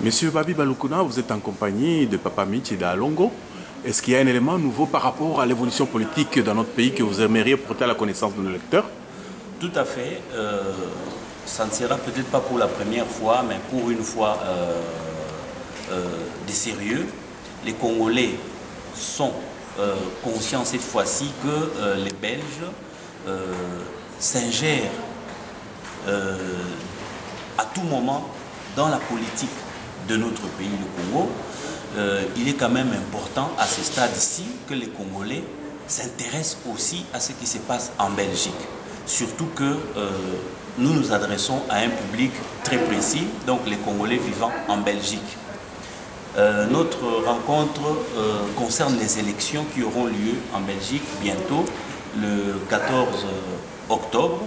Monsieur Babi Balukuna, vous êtes en compagnie de Papa Michi d'Alongo. Est-ce qu'il y a un élément nouveau par rapport à l'évolution politique dans notre pays que vous aimeriez porter à la connaissance de nos lecteurs? Tout à fait. Ça ne sera peut-être pas pour la première fois, mais pour une fois de sérieux. Les Congolais sont conscients cette fois-ci que les Belges s'ingèrent à tout moment dans la politique de notre pays, le Congo. Il est quand même important à ce stade-ci que les Congolais s'intéressent aussi à ce qui se passe en Belgique. Surtout que nous nous adressons à un public très précis, donc les Congolais vivant en Belgique. Notre rencontre concerne les élections qui auront lieu en Belgique bientôt, le 14 octobre.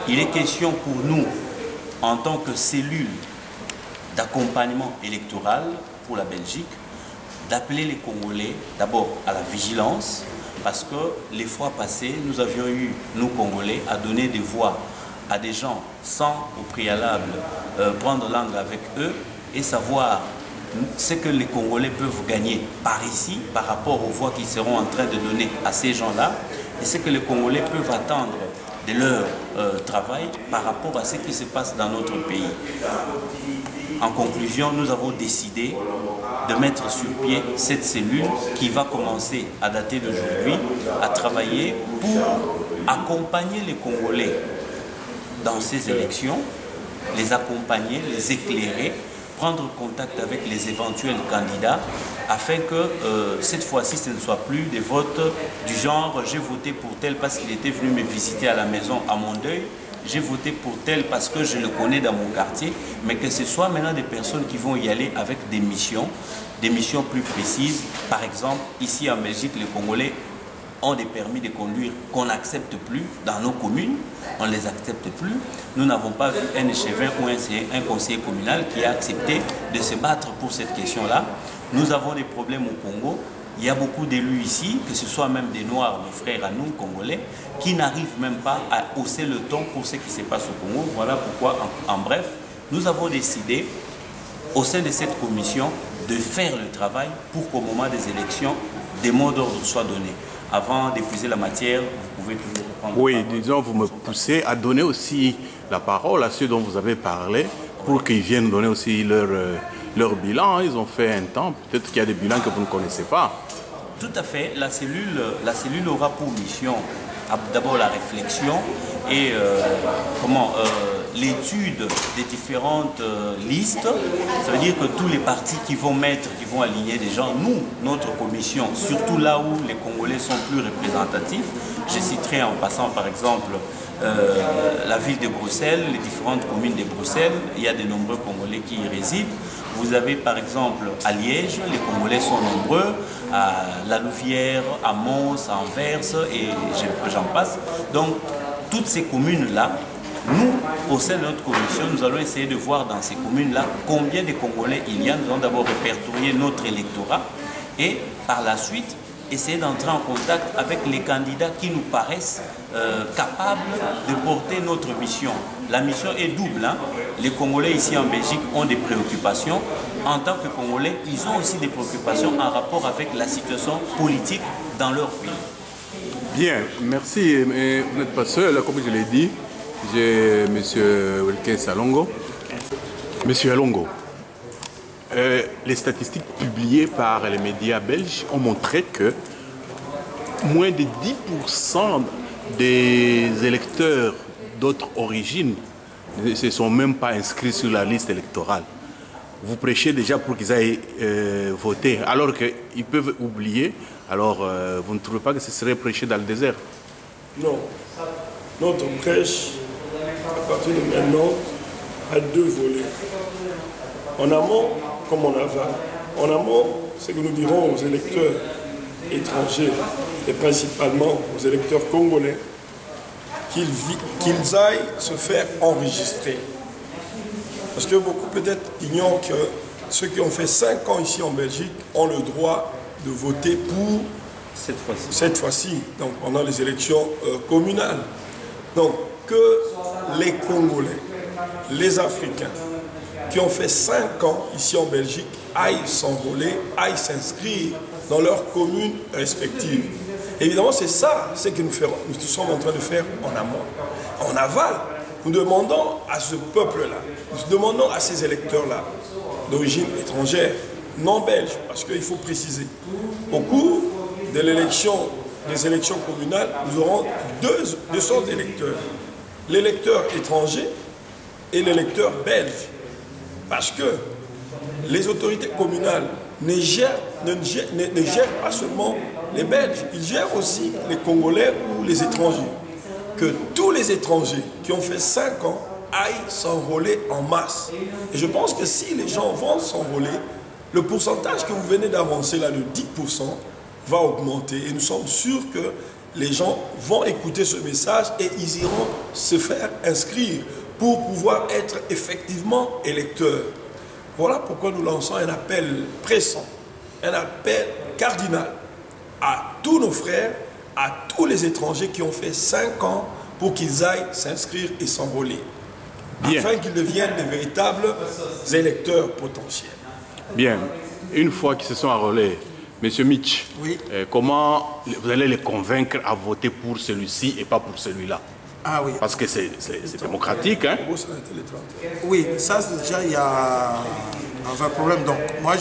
Il est question pour nous, en tant que cellule d'accompagnement électoral pour la Belgique, d'appeler les Congolais d'abord à la vigilance, parce que les fois passées, nous avions eu, nous Congolais, à donner des voix à des gens sans au préalable prendre langue avec eux et savoir ce que les Congolais peuvent gagner par ici, par rapport aux voix qu'ils seront en train de donner à ces gens-là, et ce que les Congolais peuvent attendre de leur travail par rapport à ce qui se passe dans notre pays. En conclusion, nous avons décidé de mettre sur pied cette cellule qui va commencer à dater d'aujourd'hui, à travailler pour accompagner les Congolais dans ces élections, les accompagner, les éclairer, prendre contact avec les éventuels candidats afin que cette fois-ci ce ne soit plus des votes du genre j'ai voté pour tel parce qu'il était venu me visiter à la maison à mon deuil, j'ai voté pour tel parce que je le connais dans mon quartier, mais que ce soit maintenant des personnes qui vont y aller avec des missions plus précises. Par exemple, ici en Belgique, les Congolais ont des permis de conduire qu'on n'accepte plus dans nos communes, on ne les accepte plus. Nous n'avons pas vu un échevin ou un conseiller communal qui a accepté de se battre pour cette question-là. Nous avons des problèmes au Congo. Il y a beaucoup d'élus ici, que ce soit même des Noirs, nos frères à nous, Congolais, qui n'arrivent même pas à hausser le ton pour ce qui se passe au Congo. Voilà pourquoi, en bref, nous avons décidé, au sein de cette commission, de faire le travail pour qu'au moment des élections, des mots d'ordre soient donnés. Avant d'épuiser la matière, vous pouvez toujours reprendre. Oui, disons, vous me poussez à donner aussi la parole à ceux dont vous avez parlé, pour qu'ils viennent donner aussi leur bilan. Ils ont fait un temps, peut-être qu'il y a des bilans que vous ne connaissez pas. Tout à fait. La cellule aura pour mission d'abord la réflexion et l'étude des différentes listes. Ça veut dire que tous les partis qui vont aligner des gens, nous, notre commission, surtout là où les Congolais sont plus représentatifs, je citerai en passant par exemple la ville de Bruxelles, les différentes communes de Bruxelles, il y a de nombreux Congolais qui y résident. Vous avez par exemple à Liège, les Congolais sont nombreux, à La Louvière, à Mons, à Anvers et j'en passe. Donc toutes ces communes-là, nous, au sein de notre commission, nous allons essayer de voir dans ces communes-là combien de Congolais il y a. Nous allons d'abord répertorier notre électorat et par la suite essayer d'entrer en contact avec les candidats qui nous paraissent capables de porter notre mission. La mission est double. Hein. Les Congolais ici en Belgique ont des préoccupations. En tant que Congolais, ils ont aussi des préoccupations en rapport avec la situation politique dans leur pays. Bien, merci. Mais vous n'êtes pas seul, comme je l'ai dit. J'ai M. Wilkes Alongo. Monsieur Alongo, les statistiques publiées par les médias belges ont montré que moins de 10% des électeurs d'autres origines ne se sont même pas inscrits sur la liste électorale. vous prêchez déjà pour qu'ils aillent voter, alors qu'ils peuvent oublier. Alors, vous ne trouvez pas que ce serait prêcher dans le désert? Non. Notre prêche, à partir de maintenant, a deux volets. En amont, comme en aval. En amont, c'est que nous dirons aux électeurs étrangers, et principalement aux électeurs congolais, qu'ils aillent se faire enregistrer. Parce que beaucoup peut-être ignorent que ceux qui ont fait 5 ans ici en Belgique ont le droit de voter pour cette fois-ci, donc pendant les élections communales. Donc que les Congolais, les Africains qui ont fait 5 ans ici en Belgique aillent s'enrôler, aillent s'inscrire dans leurs communes respectives. Évidemment, c'est ça ce que nous sommes en train de faire en amont. En aval, nous demandons à ce peuple-là, nous demandons à ces électeurs-là, d'origine étrangère, non belge, parce qu'il faut préciser, au cours de des élections communales, nous aurons deux sortes d'électeurs. L'électeur étranger et l'électeur belge. Parce que les autorités communales ne gèrent pas seulement les Belges, ils gèrent aussi les Congolais ou les étrangers. Que tous les étrangers qui ont fait 5 ans aillent s'enrôler en masse. Et je pense que si les gens vont s'enrôler, le pourcentage que vous venez d'avancer là, de 10%, va augmenter. Et nous sommes sûrs que les gens vont écouter ce message et ils iront se faire inscrire pour pouvoir être effectivement électeurs. Voilà pourquoi nous lançons un appel pressant, un appel cardinal à tous nos frères, à tous les étrangers qui ont fait 5 ans pour qu'ils aillent s'inscrire et s'enrôler, afin qu'ils deviennent de véritables électeurs potentiels. Bien, une fois qu'ils se sont enrôlés, Monsieur Mitch, oui. Comment vous allez les convaincre à voter pour celui-ci et pas pour celui-là? Ah oui. Parce que c'est démocratique, hein? Oui, ça déjà il y a un vrai problème. Donc moi,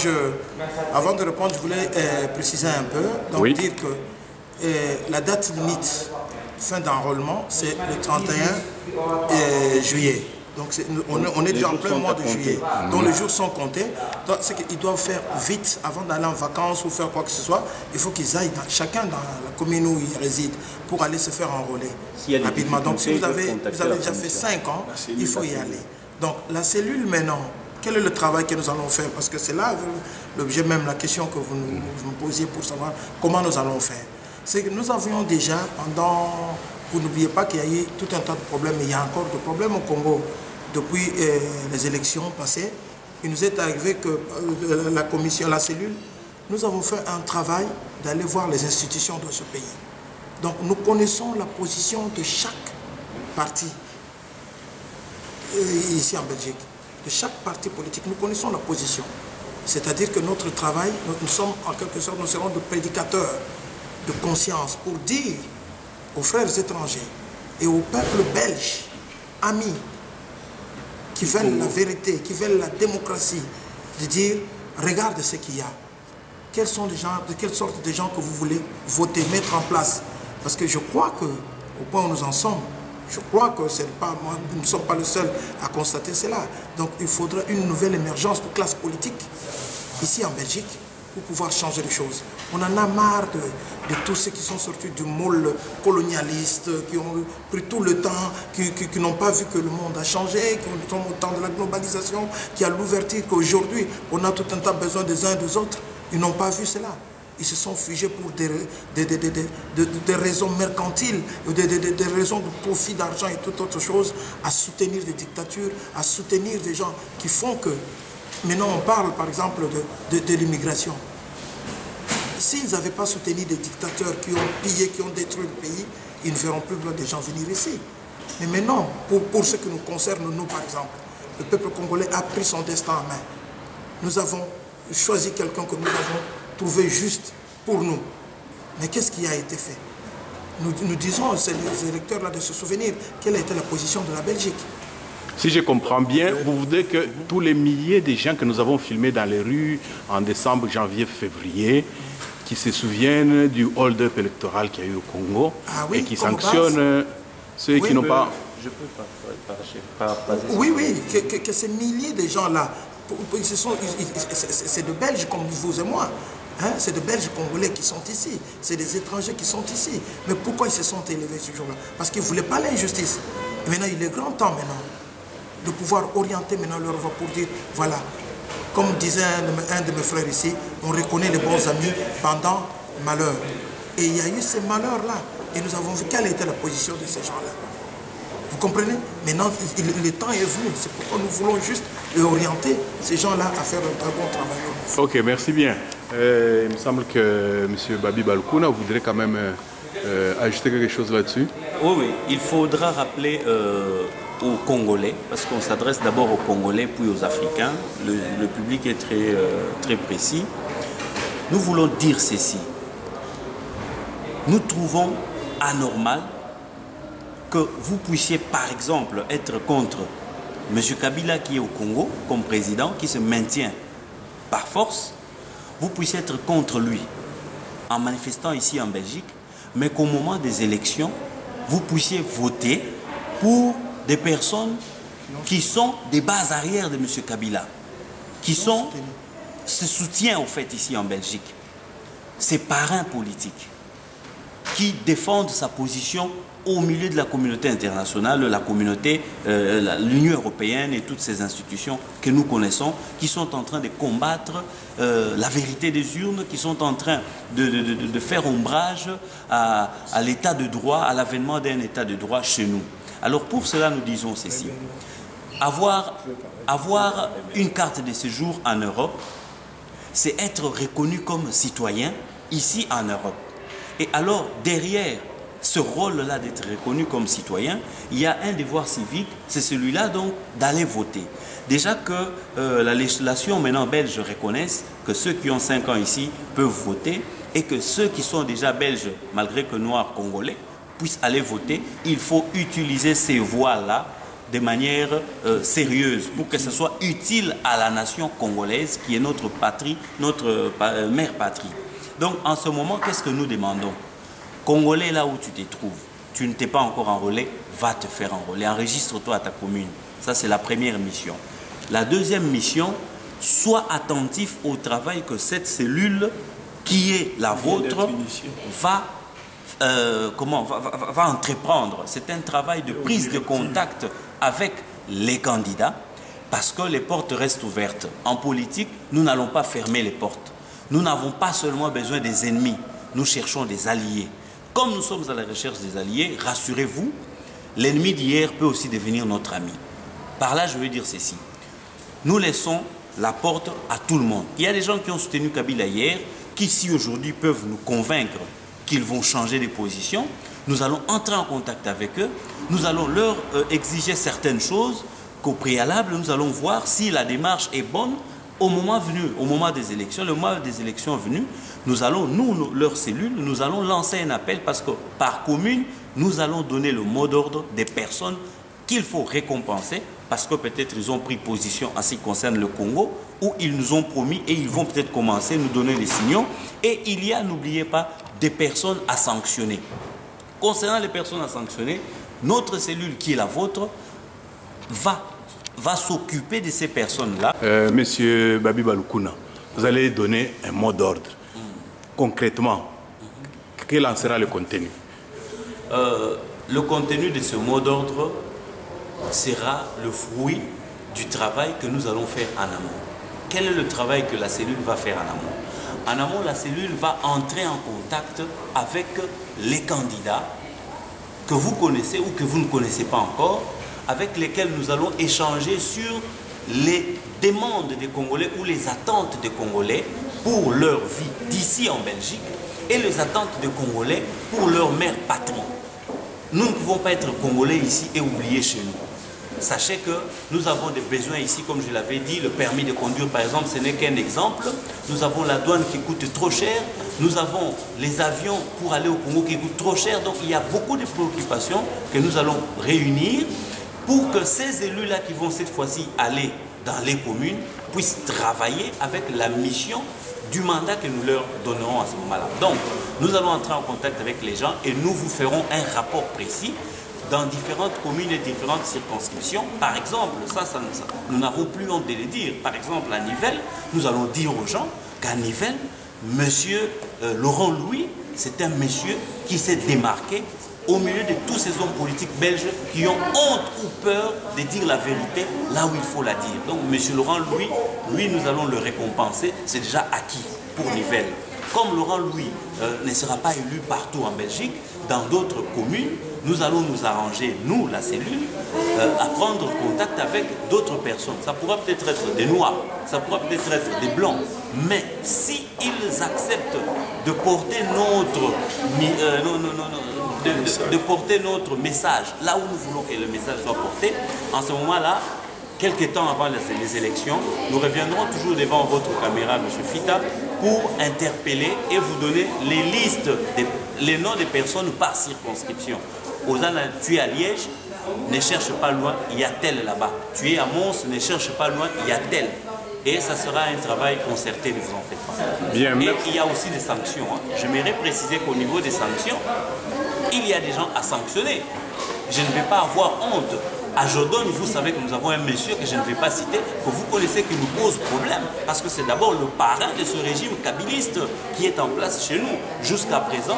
avant de répondre, je voulais préciser un peu, donc oui. Dire que la date limite fin d'enrôlement, c'est le 31 juillet. Donc on est déjà en plein mois de juillet. Donc les jours sont comptés. Donc c'est qu'ils doivent faire vite avant d'aller en vacances ou faire quoi que ce soit. Il faut qu'ils aillent chacun dans la commune où ils résident pour aller se faire enrôler rapidement. Donc si vous avez déjà fait 5 ans, il faut y aller. Donc la cellule maintenant, quel est le travail que nous allons faire? Parce que c'est là l'objet même, la question que vous me posiez pour savoir comment nous allons faire. C'est que nous avions déjà pendant... Vous n'oubliez pas qu'il y a eu tout un tas de problèmes, mais il y a encore des problèmes au Congo. Depuis les élections passées, il nous est arrivé que la commission, la cellule, nous avons fait un travail d'aller voir les institutions de ce pays. Donc nous connaissons la position de chaque parti ici en Belgique, de chaque parti politique, nous connaissons la position. C'est-à-dire que notre travail, nous sommes en quelque sorte, nous serons de prédicateurs de conscience pour dire aux frères étrangers et au peuple belge, amis, qui veulent la vérité, qui veulent la démocratie, de dire, regarde ce qu'il y a. Quels sont les gens, de quelle sorte de gens que vous voulez voter, mettre en place? Parce que je crois que, au point où nous en sommes, je crois que nous ne sommes pas les seuls à constater cela. Donc il faudrait une nouvelle émergence de classe politique, ici en Belgique, pour pouvoir changer les choses. On en a marre de tous ceux qui sont sortis du moule colonialiste, qui ont pris tout le temps, qui n'ont pas vu que le monde a changé, qui sont au temps de la globalisation, qui a l'ouverture qu'aujourd'hui, on a tout un tas besoin des uns et des autres. Ils n'ont pas vu cela. Ils se sont figés pour des raisons mercantiles, des raisons de profit d'argent et toute autre chose, à soutenir des dictatures, à soutenir des gens qui font que... Maintenant, on parle, par exemple, de l'immigration. S'ils n'avaient pas soutenu des dictateurs qui ont pillé, qui ont détruit le pays, ils ne verront plus des gens venir ici. Mais maintenant, pour ce qui nous concerne, nous, par exemple, le peuple congolais a pris son destin en main. Nous avons choisi quelqu'un que nous avons trouvé juste pour nous. Mais qu'est-ce qui a été fait? Nous disons, c'est les électeurs là de se souvenir, quelle a été la position de la Belgique. Si je comprends bien, vous voudrez que tous les milliers de gens que nous avons filmés dans les rues en décembre, janvier, février, qui se souviennent du hold-up électoral qu'il y a eu au Congo et qui sanctionnent ceux qui n'ont pas... Je peux pas. Oui, que ces milliers de gens-là C'est de Belges comme vous et moi. Hein? C'est de Belges Congolais qui sont ici. C'est des étrangers qui sont ici. Mais pourquoi ils se sont élevés ce jour-là? Parce qu'ils ne voulaient pas l'injustice. Et maintenant, il est grand temps maintenant de pouvoir orienter maintenant leur voix pour dire, voilà, comme disait un de mes frères ici, on reconnaît les bons amis pendant malheur. Et il y a eu ces malheurs-là. Et nous avons vu quelle était la position de ces gens-là. Vous comprenez? Maintenant, le temps est venu. C'est pourquoi nous voulons juste orienter ces gens-là à faire un bon travail. Ok, merci bien. Il me semble que M. Babi Balkouna voudrait quand même ajouter quelque chose là-dessus. Oui, il faudra rappeler aux Congolais, parce qu'on s'adresse d'abord aux Congolais puis aux Africains. Le public est très précis. Nous voulons dire ceci. Nous trouvons anormal que vous puissiez, par exemple, être contre M. Kabila qui est au Congo comme président, qui se maintient par force, vous puissiez être contre lui en manifestant ici en Belgique, mais qu'au moment des élections, vous puissiez voter pour des personnes qui sont des bases arrières de M. Kabila, qui sont ce soutien au fait ici en Belgique, ses parrains politiques, qui défendent sa position au milieu de la communauté internationale, la communauté, l'Union européenne et toutes ces institutions que nous connaissons, qui sont en train de combattre la vérité des urnes, qui sont en train de faire ombrage à l'état de droit, à l'avènement d'un état de droit chez nous. Alors pour cela, nous disons ceci. Avoir une carte de séjour en Europe, c'est être reconnu comme citoyen ici en Europe. Et alors, derrière ce rôle-là d'être reconnu comme citoyen, il y a un devoir civique, c'est celui-là donc d'aller voter. Déjà que la législation maintenant belge reconnaisse que ceux qui ont 5 ans ici peuvent voter et que ceux qui sont déjà belges, malgré que noirs congolais, puissent aller voter, il faut utiliser ces voies-là de manière sérieuse pour que ce soit utile à la nation congolaise qui est notre patrie, notre mère patrie. Donc en ce moment, qu'est-ce que nous demandons? Congolais, là où tu te trouves, tu ne t'es pas encore enrôlé, va te faire enrôler. Enregistre-toi à ta commune. Ça, c'est la première mission. La deuxième mission, sois attentif au travail que cette cellule qui est la vôtre va entreprendre. C'est un travail de prise de contact avec les candidats parce que les portes restent ouvertes. En politique, nous n'allons pas fermer les portes. Nous n'avons pas seulement besoin des ennemis, nous cherchons des alliés. Comme nous sommes à la recherche des alliés, rassurez-vous, l'ennemi d'hier peut aussi devenir notre ami. Par là, je veux dire ceci. Nous laissons la porte à tout le monde. Il y a des gens qui ont soutenu Kabila hier, qui si aujourd'hui peuvent nous convaincre qu'ils vont changer de position. Nous allons entrer en contact avec eux, nous allons leur exiger certaines choses qu'au préalable, nous allons voir si la démarche est bonne. Au moment venu, au moment des élections, le mois des élections venu, nous allons, nous, leur cellule, nous allons lancer un appel parce que par commune, nous allons donner le mot d'ordre des personnes qu'il faut récompenser parce que peut-être ils ont pris position en ce qui concerne le Congo ou ils nous ont promis et ils vont peut-être commencer à nous donner des signaux. Et il y a, n'oubliez pas, des personnes à sanctionner. Concernant les personnes à sanctionner, notre cellule qui est la vôtre va s'occuper de ces personnes-là. Monsieur Babi Balkouna, vous allez donner un mot d'ordre. Concrètement, quel en sera le contenu? Le contenu de ce mot d'ordre sera le fruit du travail que nous allons faire en amont. Quel est le travail que la cellule va faire en amont? En amont, la cellule va entrer en contact avec les candidats que vous connaissez ou que vous ne connaissez pas encore, avec lesquels nous allons échanger sur les demandes des Congolais ou les attentes des Congolais pour leur vie d'ici en Belgique et les attentes des Congolais pour leur mère patrie. Nous ne pouvons pas être Congolais ici et oublier chez nous. Sachez que nous avons des besoins ici, comme je l'avais dit, le permis de conduire par exemple, ce n'est qu'un exemple. Nous avons la douane qui coûte trop cher, nous avons les avions pour aller au Congo qui coûtent trop cher. Donc il y a beaucoup de préoccupations que nous allons réunir pour que ces élus-là qui vont cette fois-ci aller dans les communes puissent travailler avec la mission du mandat que nous leur donnerons à ce moment-là. Donc, nous allons entrer en contact avec les gens et nous vous ferons un rapport précis dans différentes communes et différentes circonscriptions. Par exemple, nous n'avons plus honte de le dire. Par exemple, à Nivelles, nous allons dire aux gens qu'à Nivelles, monsieur Laurent Louis, c'est un monsieur qui s'est démarqué au milieu de tous ces hommes politiques belges qui ont honte ou peur de dire la vérité là où il faut la dire. Donc, M. Laurent Louis, lui, nous allons le récompenser, c'est déjà acquis pour Nivelles. Comme Laurent Louis ne sera pas élu partout en Belgique, dans d'autres communes, nous allons nous arranger, nous, la cellule, à prendre contact avec d'autres personnes. Ça pourra peut-être être des Noirs, ça pourra peut-être être des Blancs, mais si ils acceptent de porter porter notre message là où nous voulons que le message soit porté, en ce moment-là, quelques temps avant les élections, nous reviendrons toujours devant votre caméra, M. Fita, pour interpeller et vous donner les listes, les noms des personnes par circonscription. Osana, tu es à Liège, ne cherche pas loin, il y a tel là-bas. Tu es à Mons, ne cherche pas loin, il y a tel. Et ça sera un travail concerté, ne vous en faites pas. Bien, et il y a aussi des sanctions. J'aimerais préciser qu'au niveau des sanctions, il y a des gens à sanctionner. Je ne vais pas avoir honte. À Jordan, vous savez que nous avons un monsieur que je ne vais pas citer, que vous connaissez qui nous pose problème, parce que c'est d'abord le parrain de ce régime kabiliste qui est en place chez nous jusqu'à présent.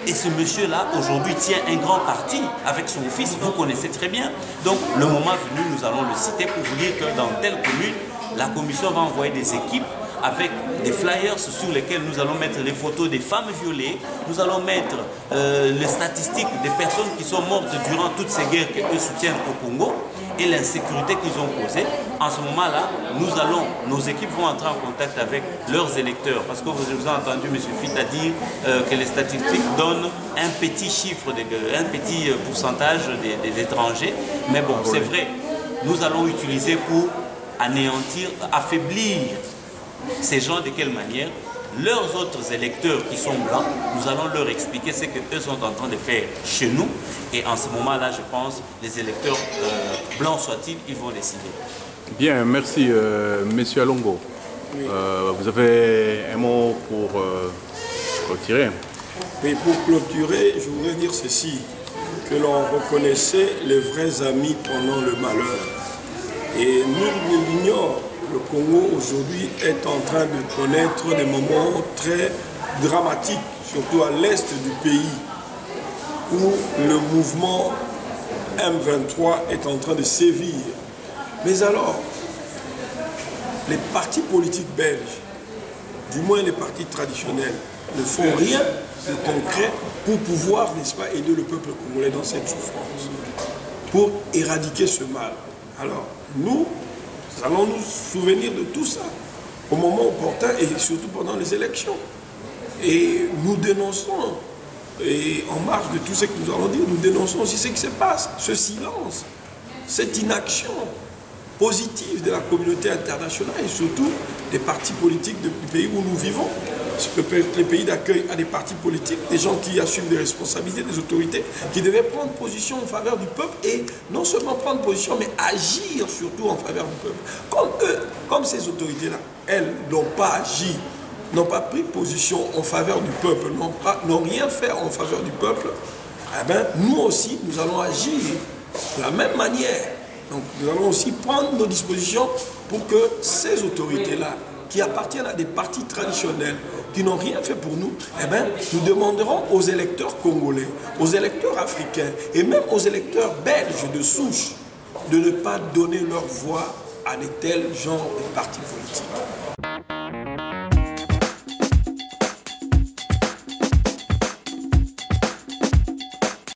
Et ce monsieur-là, aujourd'hui, tient un grand parti avec son fils, vous connaissez très bien. Donc, le moment venu, nous allons le citer pour vous dire que dans telle commune, la commission va envoyer des équipes avec des flyers sur lesquels nous allons mettre les photos des femmes violées, nous allons mettre les statistiques des personnes qui sont mortes durant toutes ces guerres qu'eux soutiennent au Congo et l'insécurité qu'ils ont causée. En ce moment-là, nos équipes vont entrer en contact avec leurs électeurs, parce que vous avez entendu M. Fita dire que les statistiques donnent un petit chiffre, un petit pourcentage des étrangers, mais bon, c'est vrai, nous allons utiliser pour anéantir, affaiblir ces gens. De quelle manière? Leurs autres électeurs qui sont blancs, nous allons leur expliquer ce qu'eux sont en train de faire chez nous. Et en ce moment-là, je pense, les électeurs blancs soient-ils, ils vont décider. Bien, merci, Monsieur Alongo. Oui. Vous avez un mot pour clôturer? Oui, pour clôturer, je voudrais dire ceci, que l'on reconnaissait les vrais amis pendant le malheur. Et nul ne l'ignore. Le Congo aujourd'hui est en train de connaître des moments très dramatiques, surtout à l'est du pays, où le mouvement M23 est en train de sévir. Mais alors, les partis politiques belges, du moins les partis traditionnels, ne font rien de concret pour pouvoir, n'est-ce pas, aider le peuple congolais dans cette souffrance, pour éradiquer ce mal. Alors, nous allons nous souvenir de tout ça au moment opportun et surtout pendant les élections. Et nous dénonçons, et en marge de tout ce que nous allons dire, nous dénonçons aussi ce qui se passe, ce silence, cette inaction positive de la communauté internationale et surtout des partis politiques du pays où nous vivons. Les pays d'accueil à des partis politiques, des gens qui assument des responsabilités, des autorités, qui devaient prendre position en faveur du peuple et non seulement prendre position, mais agir surtout en faveur du peuple. Comme ces autorités-là, elles n'ont pas agi, n'ont pas pris position en faveur du peuple, n'ont rien fait en faveur du peuple, eh bien, nous aussi, nous allons agir de la même manière. Donc, nous allons aussi prendre nos dispositions pour que ces autorités-là, qui appartiennent à des partis traditionnels, qui n'ont rien fait pour nous, eh bien, nous demanderons aux électeurs congolais, aux électeurs africains et même aux électeurs belges de souche de ne pas donner leur voix à de tels genres de partis politiques.